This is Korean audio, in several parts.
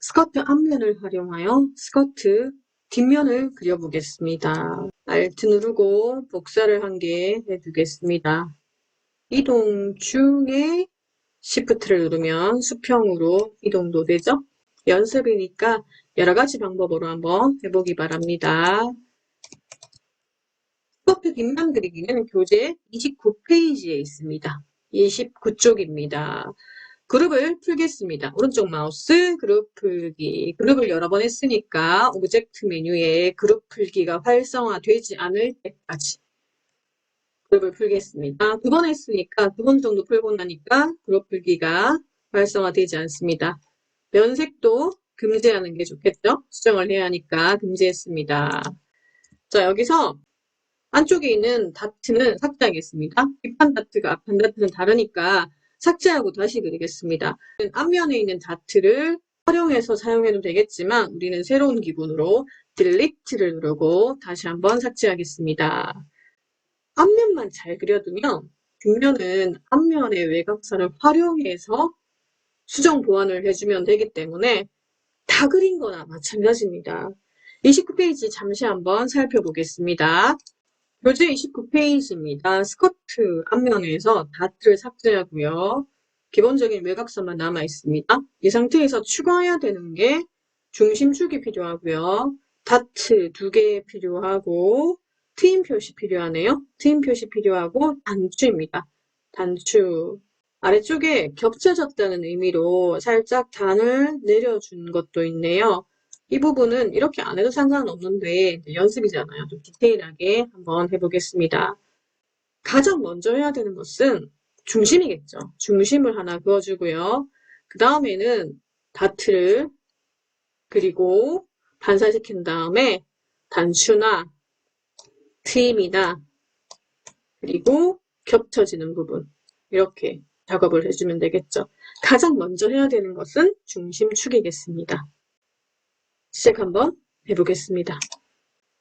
스커트 앞면을 활용하여 스커트 뒷면을 그려보겠습니다. Alt 누르고 복사를 한 개 해두겠습니다. 이동 중에 Shift를 누르면 수평으로 이동도 되죠? 연습이니까 여러 가지 방법으로 한번 해보기 바랍니다. 스커트 뒷면 그리기는 교재 29페이지에 있습니다. 29쪽입니다. 그룹을 풀겠습니다. 오른쪽 마우스 그룹 풀기. 그룹을 여러 번 했으니까 오브젝트 메뉴에 그룹 풀기가 활성화되지 않을 때까지 그룹을 풀겠습니다. 두 번 했으니까 두 번 정도 풀고 나니까 그룹 풀기가 활성화되지 않습니다. 면색도 금지하는 게 좋겠죠? 수정을 해야 하니까 금지했습니다. 자, 여기서 안쪽에 있는 다트는 삭제하겠습니다. 뒷판 다트가 앞판 다트는 다르니까 삭제하고 다시 그리겠습니다. 앞면에 있는 다트를 활용해서 사용해도 되겠지만 우리는 새로운 기본으로 딜리트를 누르고 다시 한번 삭제하겠습니다. 앞면만 잘 그려두면 뒷면은 앞면의 외곽선을 활용해서 수정 보완을 해주면 되기 때문에 다 그린 거나 마찬가지입니다. 29페이지 잠시 한번 살펴보겠습니다. 교재 29페이지입니다. 스커트 앞면에서 다트를 삭제하고요. 기본적인 외곽선만 남아있습니다. 이 상태에서 추가해야 되는 게 중심축이 필요하고요. 다트 2개 필요하고 트임 표시 필요하네요. 트임 표시 필요하고 단추입니다. 단추. 아래쪽에 겹쳐졌다는 의미로 살짝 단을 내려준 것도 있네요. 이 부분은 이렇게 안 해도 상관은 없는데 연습이잖아요. 좀 디테일하게 한번 해보겠습니다. 가장 먼저 해야 되는 것은 중심이겠죠. 중심을 하나 그어주고요. 그 다음에는 다트를 그리고 반사시킨 다음에 단추나 트임이나 그리고 겹쳐지는 부분 이렇게 작업을 해주면 되겠죠. 가장 먼저 해야 되는 것은 중심축이겠습니다. 시작 한번 해보겠습니다.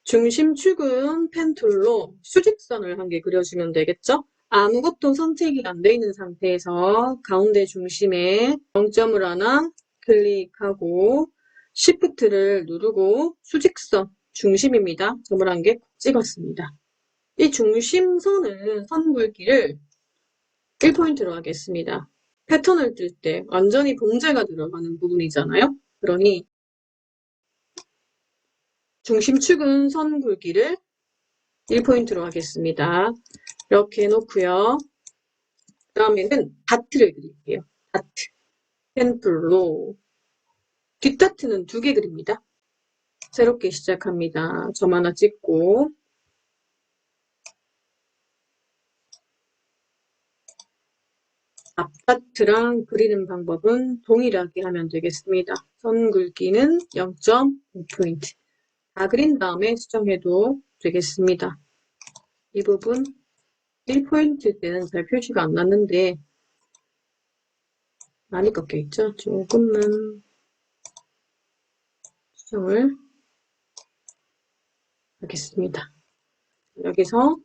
중심축은 펜툴로 수직선을 한 개 그려주면 되겠죠? 아무것도 선택이 안 돼 있는 상태에서 가운데 중심에 0점을 하나 클릭하고 Shift를 누르고 수직선, 중심입니다. 점을 한 개 찍었습니다. 이 중심선은 선 굵기를 1포인트로 하겠습니다. 패턴을 뜰 때 완전히 봉제가 들어가는 부분이잖아요. 그러니 중심축은 선 굵기를 1포인트로 하겠습니다. 이렇게 해놓고요. 그 다음에는 다트를 그릴게요. 다트. 펜툴로. 뒷다트는 2개 그립니다. 새롭게 시작합니다. 점 하나 찍고 앞다트랑 그리는 방법은 동일하게 하면 되겠습니다. 선 굵기는 0.5포인트. 다 그린 다음에 수정해도 되겠습니다. 이 부분 1포인트 때는 잘 표시가 안 났는데 많이 꺾여있죠? 조금만 수정을 하겠습니다. 여기서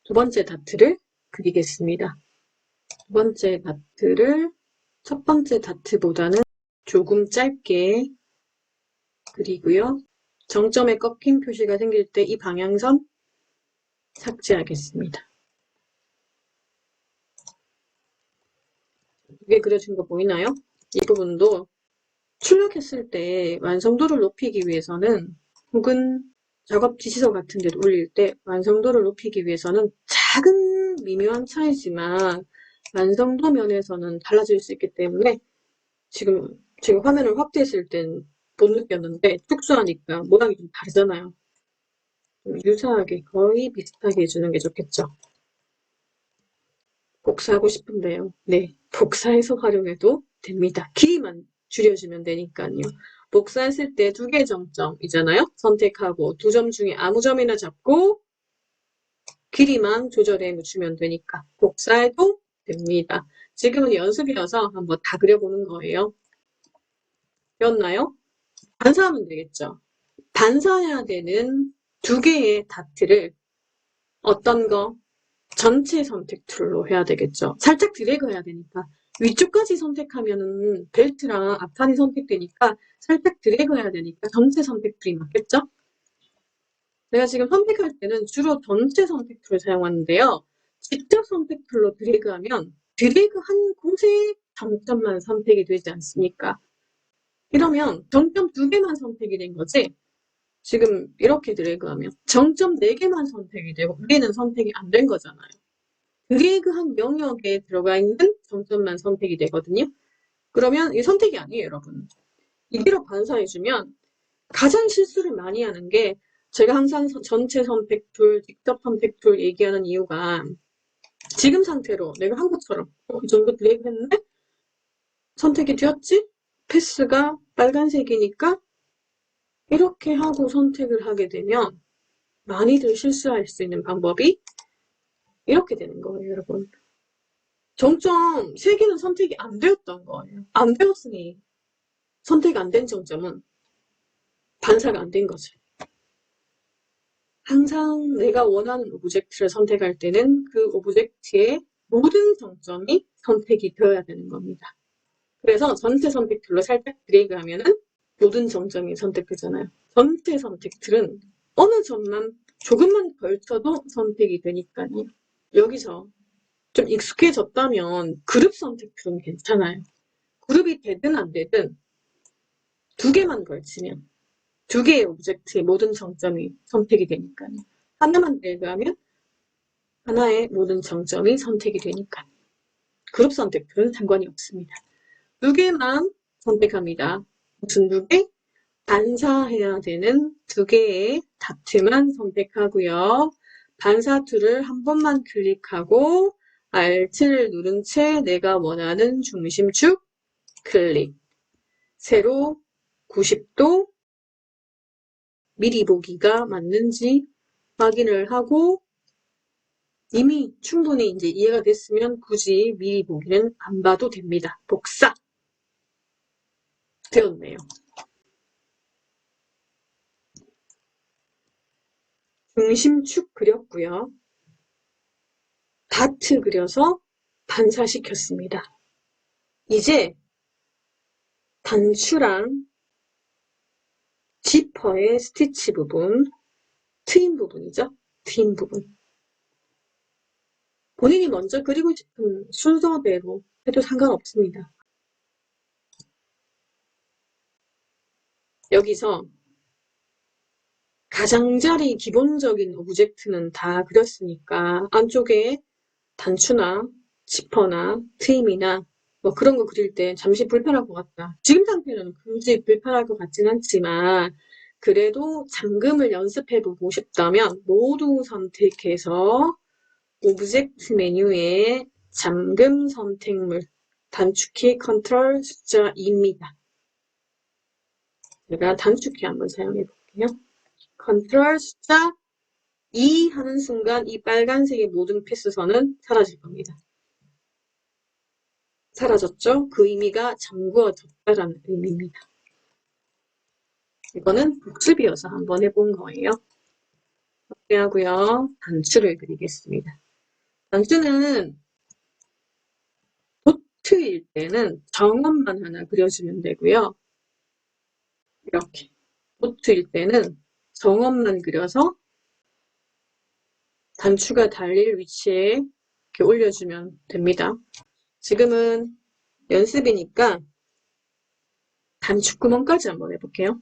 두 번째 다트를 그리겠습니다. 두 번째 다트를 첫 번째 다트보다는 조금 짧게 그리고요. 정점에 꺾인 표시가 생길 때 이 방향선 삭제하겠습니다. 이게 그려진 거 보이나요? 이 부분도 출력했을 때 완성도를 높이기 위해서는 혹은 작업 지시서 같은 데도 올릴 때 완성도를 높이기 위해서는 작은 미묘한 차이지만 완성도 면에서는 달라질 수 있기 때문에 지금 제가 화면을 확대했을 땐 못 느꼈는데 축소하니까 모양이 좀 다르잖아요. 좀 유사하게 거의 비슷하게 해주는 게 좋겠죠. 복사하고 싶은데요. 네, 복사해서 활용해도 됩니다. 길이만 줄여주면 되니까요. 복사했을 때 2개 정점이잖아요. 선택하고 2점 중에 아무 점이나 잡고 길이만 조절해 주면 되니까 복사해도 됩니다. 지금은 연습이어서 한번 다 그려보는 거예요. 되었나요? 반사하면 되겠죠. 반사해야 되는 2개의 다트를 어떤 거? 전체 선택 툴로 해야 되겠죠. 살짝 드래그 해야 되니까 위쪽까지 선택하면은 벨트랑 앞판이 선택되니까 살짝 드래그 해야 되니까 전체 선택 툴이 맞겠죠? 내가 지금 선택할 때는 주로 전체 선택 툴을 사용하는데요. 직접 선택 툴로 드래그하면 드래그 한 곳에 정점만 선택이 되지 않습니까? 이러면 정점 2개만 선택이 된 거지. 지금 이렇게 드래그하면 정점 4개만 선택이 되고 위에는 선택이 안 된 거잖아요. 드래그한 영역에 들어가 있는 정점만 선택이 되거든요. 그러면 이게 선택이 아니에요, 여러분. 이대로 반사해주면 가장 실수를 많이 하는 게 제가 항상 전체 선택 툴, 직접 선택 툴 얘기하는 이유가 지금 상태로 내가 한 것처럼 이 정도 드래그 했는데 선택이 되었지? 패스가 빨간색이니까 이렇게 하고 선택을 하게 되면 많이들 실수할 수 있는 방법이 이렇게 되는 거예요, 여러분. 정점 3개는 선택이 안 되었던 거예요. 안 되었으니 선택 안 된 정점은 반사가 안 된 거죠. 항상 내가 원하는 오브젝트를 선택할 때는 그 오브젝트의 모든 정점이 선택이 되어야 되는 겁니다. 그래서 전체 선택 툴로 살짝 드래그 하면은 모든 정점이 선택되잖아요. 전체 선택 툴은 어느 점만 조금만 걸쳐도 선택이 되니까요. 여기서 좀 익숙해졌다면 그룹 선택 툴은 괜찮아요. 그룹이 되든 안 되든 2개만 걸치면 2개의 오브젝트의 모든 정점이 선택이 되니까요. 하나만 드래그하면 하나의 모든 정점이 선택이 되니까 그룹 선택 툴은 상관이 없습니다. 2개만 선택합니다. 무슨 2개? 반사해야 되는 2개의 다트만 선택하고요. 반사 툴을 한 번만 클릭하고 Alt를 누른 채 내가 원하는 중심축 클릭. 세로 90도 미리 보기가 맞는지 확인을 하고 이미 충분히 이제 이해가 됐으면 굳이 미리 보기는 안 봐도 됩니다. 복사 되었네요. 중심축 그렸고요. 다트 그려서 반사시켰습니다. 이제 단추랑 지퍼의 스티치 부분, 트임 부분이죠. 트임 부분. 본인이 먼저 그리고 싶은 순서대로 해도 상관없습니다. 여기서 가장자리 기본적인 오브젝트는 다 그렸으니까 안쪽에 단추나 지퍼나 트임이나 뭐 그런 거 그릴 때 잠시 불편할 것 같다. 지금 상태는 굳이 불편할 것 같진 않지만 그래도 잠금을 연습해보고 싶다면 모두 선택해서 오브젝트 메뉴에 잠금 선택물 단축키 컨트롤 숫자 2입니다. 제가 단축키 한번 사용해 볼게요. 컨트롤 숫자 2 하는 순간 이 빨간색의 모든 패스선은 사라질 겁니다. 사라졌죠? 그 의미가 잠구어졌다라는 의미입니다. 이거는 복습이어서 한번 해본 거예요. 확대하고요. 단추를 그리겠습니다. 단추는 도트일 때는 정원만 하나 그려주면 되고요. 이렇게 도트일 때는 정원만 그려서 단추가 달릴 위치에 이렇게 올려주면 됩니다. 지금은 연습이니까 단추구멍까지 한번 해볼게요.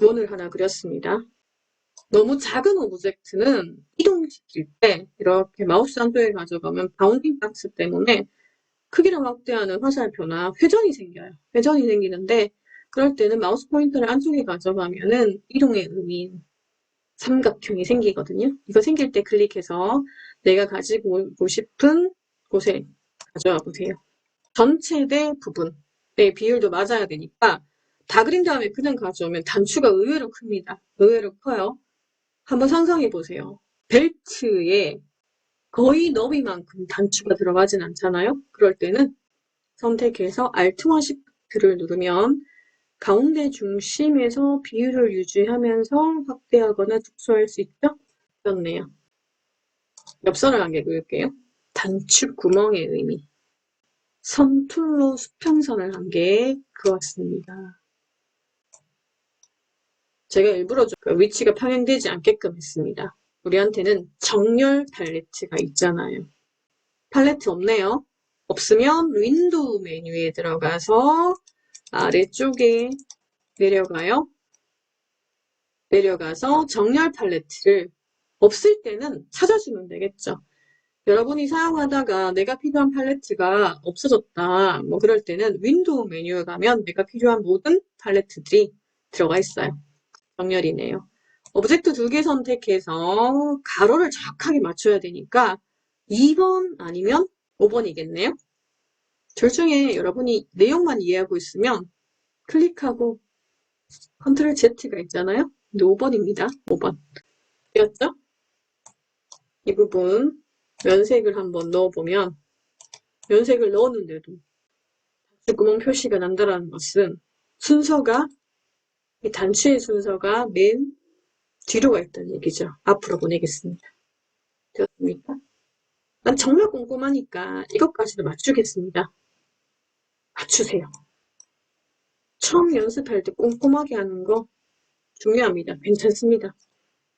원을 하나 그렸습니다. 너무 작은 오브젝트는 이동시킬 때 이렇게 마우스 안쪽에 가져가면 바운딩 박스 때문에 크기를 확대하는 화살표나 회전이 생겨요. 회전이 생기는데 그럴 때는 마우스 포인터를 안쪽에 가져가면은 이동의 의미인 삼각형이 생기거든요. 이거 생길 때 클릭해서 내가 가지고 오고 싶은 곳에 가져와 보세요. 전체 대 부분의 비율도 맞아야 되니까 다 그린 다음에 그냥 가져오면 단추가 의외로 큽니다. 의외로 커요. 한번 상상해 보세요. 벨트에 거의 너비만큼 단추가 들어가진 않잖아요. 그럴 때는 선택해서 Alt와 Shift를 누르면 가운데 중심에서 비율을 유지하면서 확대하거나 축소할 수 있죠? 그렇네요. 옆선을 한 개 그을게요. 단축 구멍의 의미. 선툴로 수평선을 한 개 그었습니다. 제가 일부러 위치가 평행되지 않게끔 했습니다. 우리한테는 정렬 팔레트가 있잖아요. 팔레트 없네요. 없으면 윈도우 메뉴에 들어가서 아래쪽에 내려가요. 내려가서 정렬 팔레트를 없을 때는 찾아주면 되겠죠. 여러분이 사용하다가 내가 필요한 팔레트가 없어졌다. 뭐 그럴 때는 윈도우 메뉴에 가면 내가 필요한 모든 팔레트들이 들어가 있어요. 정렬이네요. 오브젝트 2개 선택해서 가로를 정확하게 맞춰야 되니까 2번 아니면 5번이겠네요. 둘 중에 여러분이 내용만 이해하고 있으면 클릭하고 컨트롤 Z가 있잖아요. 근데 5번입니다. 5번. 되었죠? 이 부분 면색을 한번 넣어보면 면색을 넣었는데도 구멍 표시가 난다는 것은 순서가 이 단추의 순서가 맨 뒤로 가 있다는 얘기죠. 앞으로 보내겠습니다. 되었습니까? 난 정말 꼼꼼하니까 이것까지도 맞추겠습니다. 맞추세요. 처음 연습할 때 꼼꼼하게 하는 거 중요합니다. 괜찮습니다.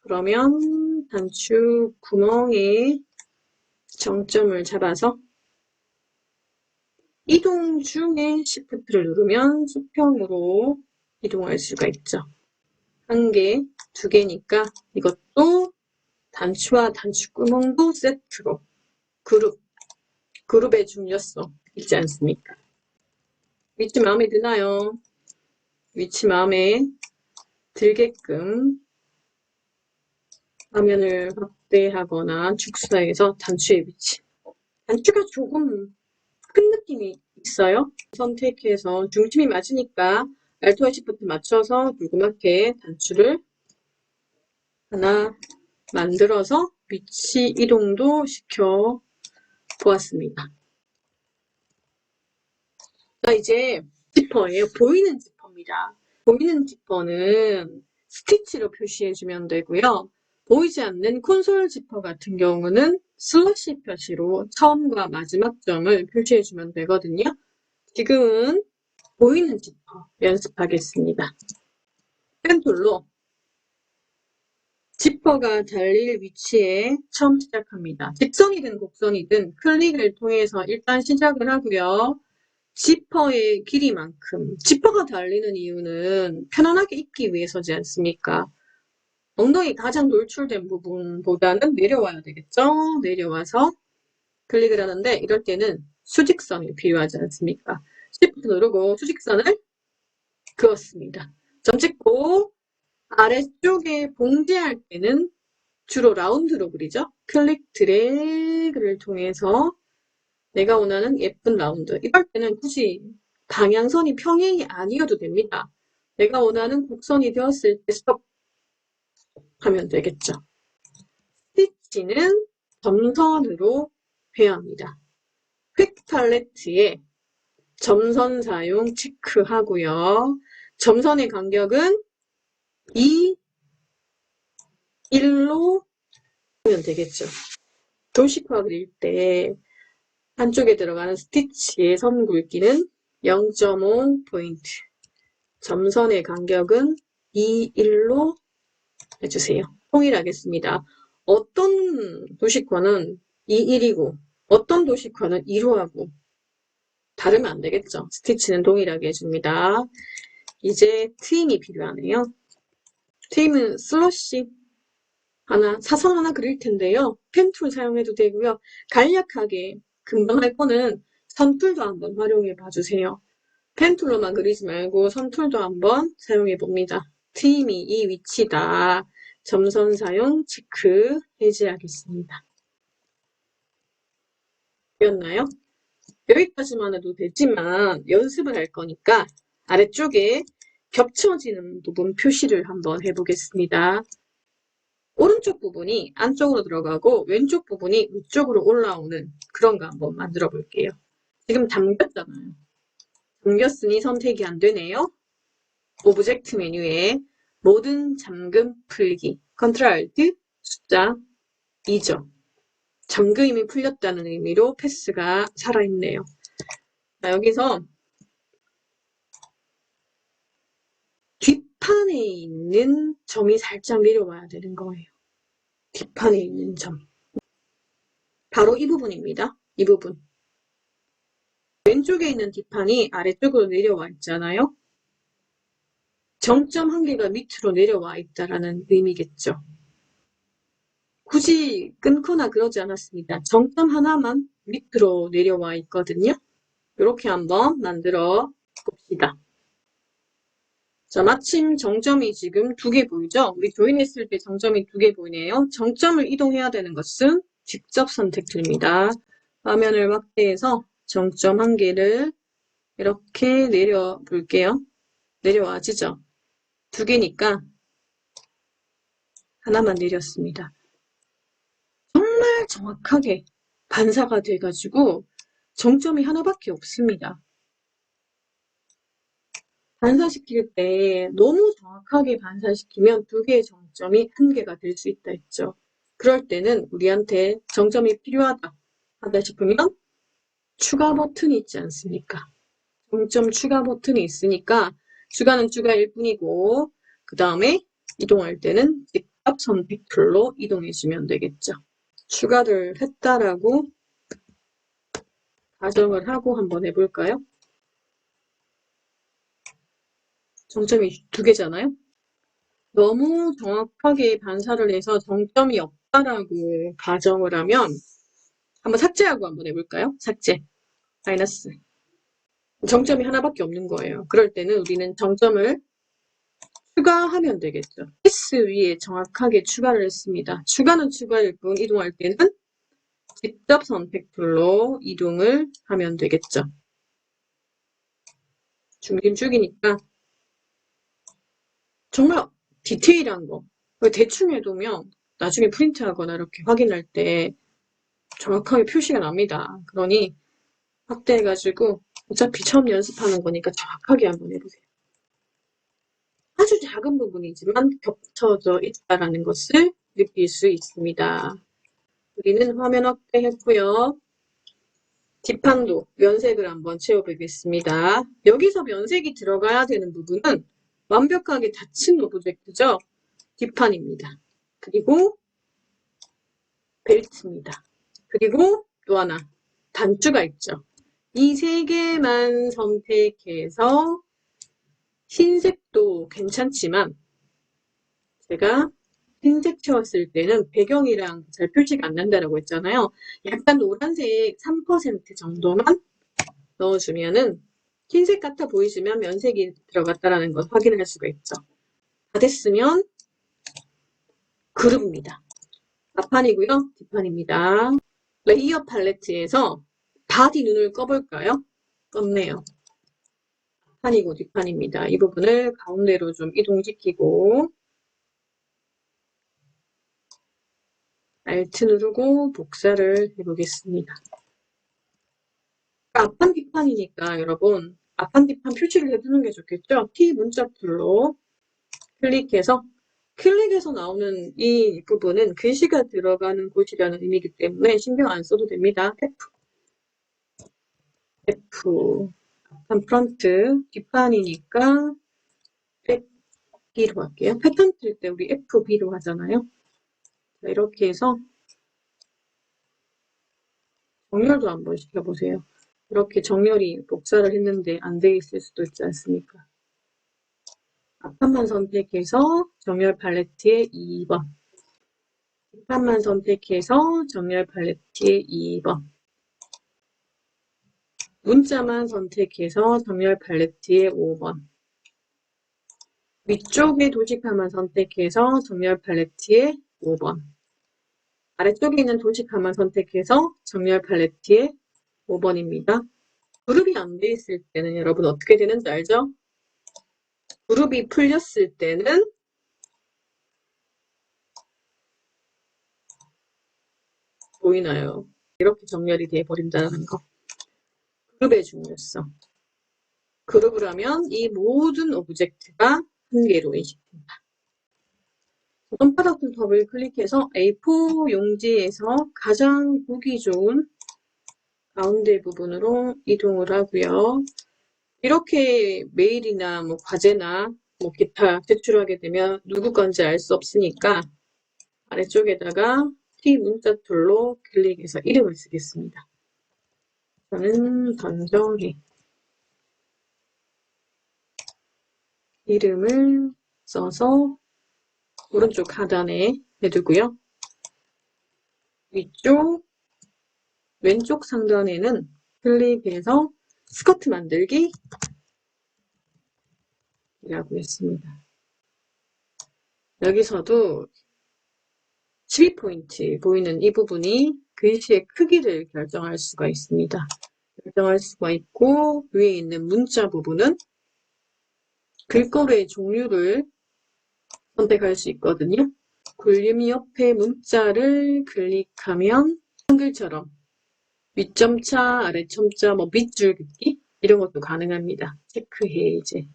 그러면 단추 구멍에 정점을 잡아서 이동 중에 Shift를 누르면 수평으로 이동할 수가 있죠. 1개, 2개니까 이것도 단추와 단추 구멍도 세트로 그룹의 중요성 있지 않습니까? 위치 마음에 드나요? 위치 마음에 들게끔 화면을 확대하거나 축소해서 단추의 위치. 단추가 조금 큰 느낌이 있어요. 선택해서 중심이 맞으니까 Alt와 Shift 맞춰서 조그맣게 단추를 하나 만들어서 위치 이동도 시켜 보았습니다. 자, 이제 지퍼예요. 보이는 지퍼입니다. 보이는 지퍼는 스티치로 표시해주면 되고요. 보이지 않는 콘솔 지퍼 같은 경우는 슬러시 표시로 처음과 마지막 점을 표시해주면 되거든요. 지금은 보이는 지퍼 연습하겠습니다. 펜툴로 지퍼가 달릴 위치에 처음 시작합니다. 직선이든 곡선이든 클릭을 통해서 일단 시작을 하고요. 지퍼의 길이만큼 지퍼가 달리는 이유는 편안하게 입기 위해서지 않습니까? 엉덩이 가장 노출된 부분보다는 내려와야 되겠죠? 내려와서 클릭을 하는데 이럴 때는 수직선이 필요하지 않습니까? Shift 누르고 수직선을 그었습니다. 점 찍고 아래쪽에 봉제할 때는 주로 라운드로 그리죠? 클릭 드래그를 통해서 내가 원하는 예쁜 라운드. 이럴 때는 굳이 방향선이 평행이 아니어도 됩니다. 내가 원하는 곡선이 되었을 때 스톱 하면 되겠죠. 스티치는 점선으로 해야 합니다. 퀵 팔레트에 점선 사용 체크하고요. 점선의 간격은 2, 1로 하면 되겠죠. 도식화 그릴 때 한쪽에 들어가는 스티치의 선 굵기는 0.5포인트. 점선의 간격은 2, 1로 해주세요. 통일하겠습니다. 어떤 도식화는 2, 1이고 어떤 도식화는 2로 하고 다르면 안 되겠죠. 스티치는 동일하게 해줍니다. 이제 트임이 필요하네요. 트임은 슬러시 하나, 사선 하나 그릴 텐데요. 펜툴 사용해도 되고요. 간략하게 금방 할 거는 선툴도 한번 활용해 봐주세요. 펜툴로만 그리지 말고 선툴도 한번 사용해 봅니다. 트임이 이 위치다. 점선 사용 체크 해제하겠습니다. 되었나요? 여기까지만 해도 되지만 연습을 할 거니까 아래쪽에 겹쳐지는 부분 표시를 한번 해보겠습니다. 오른쪽 부분이 안쪽으로 들어가고 왼쪽 부분이 위쪽으로 올라오는 그런 거 한번 만들어 볼게요. 지금 잠겼잖아요. 잠겼으니 선택이 안 되네요. 오브젝트 메뉴에 모든 잠금 풀기 컨트롤 Alt 숫자 2죠. 잠금이 풀렸다는 의미로 패스가 살아있네요. 자, 여기서 뒷판에 있는 점이 살짝 내려와야 되는 거예요. 뒷판에 있는 점. 바로 이 부분입니다. 이 부분. 왼쪽에 있는 뒷판이 아래쪽으로 내려와 있잖아요. 정점 한 개가 밑으로 내려와 있다라는 의미겠죠. 굳이 끊거나 그러지 않았습니다. 정점 하나만 밑으로 내려와 있거든요. 이렇게 한번 만들어 봅시다. 자, 마침 정점이 지금 2개 보이죠? 우리 조인했을 때 정점이 2개 보이네요. 정점을 이동해야 되는 것은 직접 선택드립니다. 화면을 확대해서 정점 1개를 이렇게 내려 볼게요. 내려와지죠? 2개니까 하나만 내렸습니다. 정말 정확하게 반사가 돼가지고 정점이 하나밖에 없습니다. 반사시킬 때 너무 정확하게 반사시키면 2개의 정점이 1개가 될 수 있다 했죠. 그럴 때는 우리한테 정점이 필요하다 하다 싶으면 추가 버튼이 있지 않습니까? 정점 추가 버튼이 있으니까 추가는 추가일 뿐이고 그 다음에 이동할 때는 직접 선택툴로 이동해주면 되겠죠. 추가를 했다라고 가정을 하고 한번 해볼까요? 정점이 2개잖아요. 너무 정확하게 반사를 해서 정점이 없다라고 가정을 하면 한번 삭제하고 한번 해볼까요? 삭제. 마이너스. 정점이 하나밖에 없는 거예요. 그럴 때는 우리는 정점을 추가하면 되겠죠. 패스 위에 정확하게 추가를 했습니다. 추가는 추가일 뿐 이동할 때는 직접 선택툴로 이동을 하면 되겠죠. 중긴 죽이니까 정말 디테일한 거. 대충 해두면 나중에 프린트하거나 이렇게 확인할 때 정확하게 표시가 납니다. 그러니 확대해가지고 어차피 처음 연습하는 거니까 정확하게 한번 해보세요. 아주 작은 부분이지만 겹쳐져 있다는 것을 느낄 수 있습니다. 우리는 화면 확대했고요. 뒷판도 면색을 한번 채워보겠습니다. 여기서 면색이 들어가야 되는 부분은 완벽하게 닫힌 오브젝트죠. 뒷판입니다. 그리고 벨트입니다. 그리고 또 하나 단추가 있죠. 이 3개만 선택해서 흰색도 괜찮지만 제가 흰색 채웠을 때는 배경이랑 잘 표시가 안 난다고 했잖아요. 약간 노란색 3% 정도만 넣어주면은 흰색 같아 보이지만 면색이 들어갔다는 걸 확인할 수가 있죠. 다 됐으면 그룹입니다. 앞판이고요. 뒷판입니다. 레이어 팔레트에서 바디 눈을 꺼볼까요? 껐네요. 앞판이고 뒷판입니다. 이 부분을 가운데로 좀 이동시키고 Alt 누르고 복사를 해보겠습니다. 앞판 뒷판이니까 여러분 앞판 뒷판 표시를 해두는 게 좋겠죠? T 문자툴로 클릭해서 나오는 이 부분은 글씨가 들어가는 곳이라는 의미이기 때문에 신경 안 써도 됩니다. F 앞판 프런트 뒷판이니까 백B로 할게요. 패턴 뜰 때 우리 FB로 하잖아요. 자, 이렇게 해서 정렬도 한번 시켜보세요. 이렇게 정렬이 복사를 했는데 안 돼 있을 수도 있지 않습니까? 앞판만 선택해서 정렬 팔레트의 2번 뒷판만 선택해서 정렬 팔레트의 2번 문자만 선택해서 정렬 팔레트의 5번 위쪽에 도식화만 선택해서 정렬 팔레트의 5번 아래쪽에 있는 도식화만 선택해서 정렬 팔레트의 5번입니다. 그룹이 안 돼 있을 때는 여러분 어떻게 되는지 알죠? 그룹이 풀렸을 때는 보이나요? 이렇게 정렬이 돼버린다는 거. 그룹의 중요성. 그룹을 하면 이 모든 오브젝트가 한 개로 인식된다. 손바닥을 더블 클릭해서 A4 용지에서 가장 보기 좋은 가운데 부분으로 이동을 하고요. 이렇게 메일이나 뭐 과제나 뭐 기타 제출하게 되면 누구 건지 알 수 없으니까 아래쪽에다가 T 문자 툴로 클릭해서 이름을 쓰겠습니다. 저는 던정희 이름을 써서 오른쪽 하단에 해두고요. 위쪽 왼쪽 상단에는 클릭해서 스커트 만들기 이라고 했습니다. 여기서도 12포인트 보이는 이 부분이 글씨의 크기를 결정할 수가 있습니다. 결정할 수가 있고 위에 있는 문자 부분은 글꼴의 종류를 선택할 수 있거든요. 굴림이 옆에 문자를 클릭하면 한글처럼 윗점자, 아래점자, 뭐 밑줄 긋기 이런 것도 가능합니다. 체크해 이제.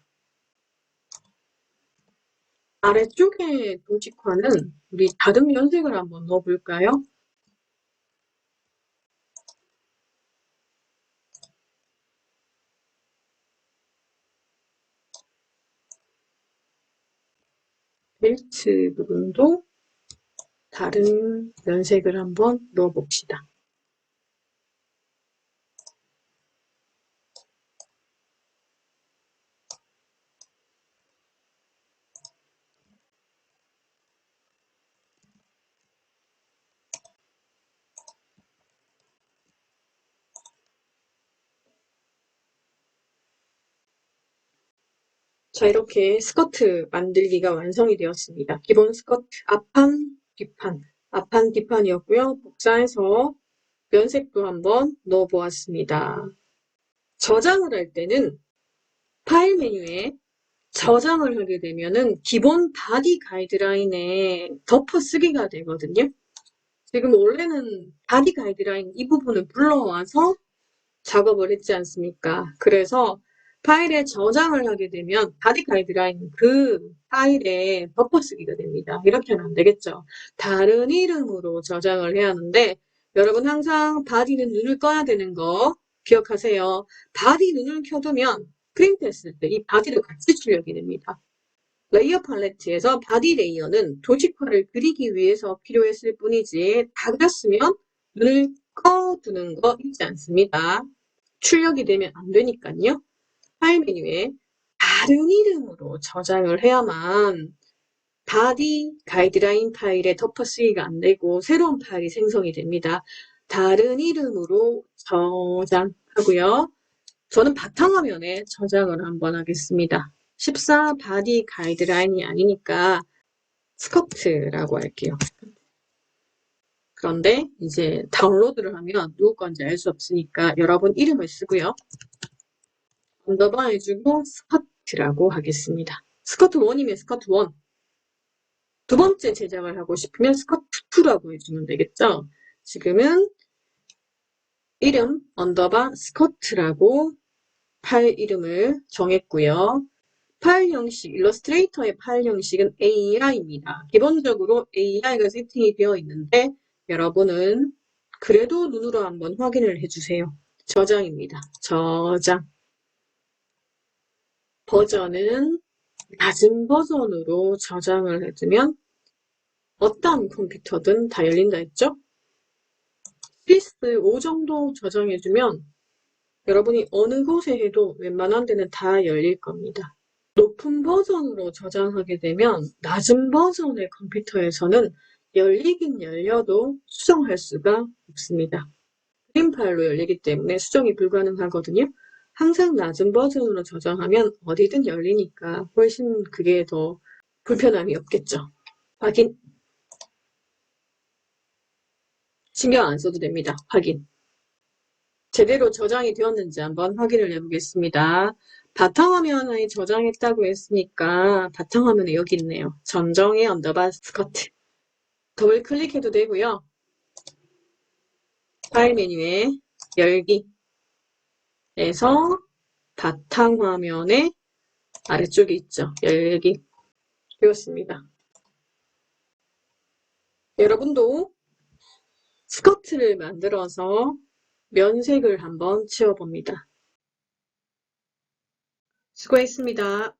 아래쪽에 도직화는 우리 다듬 연색을 한번 넣어볼까요? 벨트 부분도 다른 연색을 한번 넣어봅시다. 자, 이렇게 스커트 만들기가 완성이 되었습니다. 기본 스커트 앞판, 뒷판, 앞판, 뒷판이었고요. 복사해서 면색도 한번 넣어보았습니다. 저장을 할 때는 파일 메뉴에 저장을 하게 되면은 기본 바디 가이드라인에 덮어쓰기가 되거든요. 지금 원래는 바디 가이드라인 이 부분을 불러와서 작업을 했지 않습니까? 그래서 파일에 저장을 하게 되면 바디 가이드라인 그 파일에 덮어쓰기가 됩니다. 이렇게 하면 안 되겠죠. 다른 이름으로 저장을 해야 하는데 여러분 항상 바디는 눈을 꺼야 되는 거 기억하세요. 바디 눈을 켜두면 프린트했을 때 이 바디를 같이 출력이 됩니다. 레이어 팔레트에서 바디 레이어는 도식화를 그리기 위해서 필요했을 뿐이지 다 그렸으면 눈을 꺼두는 거 잊지 않습니다. 출력이 되면 안 되니까요. 파일 메뉴에 다른 이름으로 저장을 해야만 바디 가이드라인 파일에 덮어쓰기가 안 되고 새로운 파일이 생성이 됩니다. 다른 이름으로 저장하고요. 저는 바탕화면에 저장을 한번 하겠습니다. 14 바디 가이드라인이 아니니까 스커트라고 할게요. 그런데 이제 다운로드를 하면 누구 건지 알 수 없으니까 여러분 이름을 쓰고요. 언더바 해주고 스커트라고 하겠습니다. 스커트 1이면 스커트 1. 두 번째 제작을 하고 싶으면 스커트 2라고 해주면 되겠죠. 지금은 이름 언더바 스커트라고 파일 이름을 정했고요. 파일 형식, 일러스트레이터의 파일 형식은 AI입니다. 기본적으로 AI가 세팅이 되어 있는데 여러분은 그래도 눈으로 한번 확인을 해주세요. 저장입니다. 저장. 버전은 낮은 버전으로 저장을 해두면 어떤 컴퓨터든 다 열린다 했죠? PS5 정도 저장해주면 여러분이 어느 곳에 해도 웬만한 데는 다 열릴 겁니다. 높은 버전으로 저장하게 되면 낮은 버전의 컴퓨터에서는 열리긴 열려도 수정할 수가 없습니다. 그림 파일로 열리기 때문에 수정이 불가능하거든요. 항상 낮은 버전으로 저장하면 어디든 열리니까 훨씬 그게 더 불편함이 없겠죠. 확인. 신경 안 써도 됩니다. 확인. 제대로 저장이 되었는지 한번 확인을 해보겠습니다. 바탕화면에 저장했다고 했으니까 바탕화면에 여기 있네요. 전정의 언더바 스커트. 더블 클릭해도 되고요. 파일 메뉴에 열기에서 바탕화면에 아래쪽에 있죠. 열기 되었습니다. 여러분도 스커트를 만들어서 면색을 한번 지워봅니다. 수고했습니다.